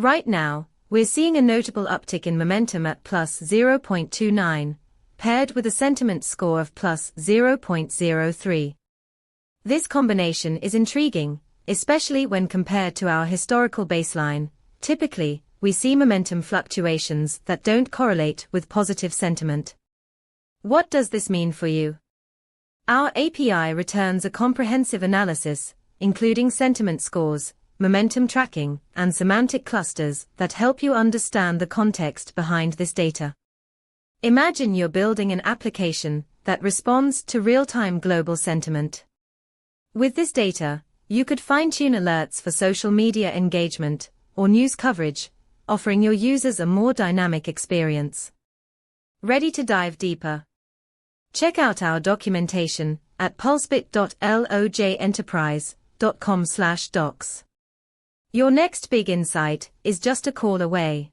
Right now, we're seeing a notable uptick in momentum at plus 0.29, paired with a sentiment score of plus 0.03. This combination is intriguing, especially when compared to our historical baseline. Typically, we see momentum fluctuations that don't correlate with positive sentiment. What does this mean for you? Our API returns a comprehensive analysis, including sentiment scores, momentum tracking, and semantic clusters that help you understand the context behind this data. Imagine you're building an application that responds to real-time global sentiment. With this data, you could fine-tune alerts for social media engagement or news coverage, offering your users a more dynamic experience. Ready to dive deeper? Check out our documentation at pulsebit.logenterprise.com/docs. Your next big insight is just a call away.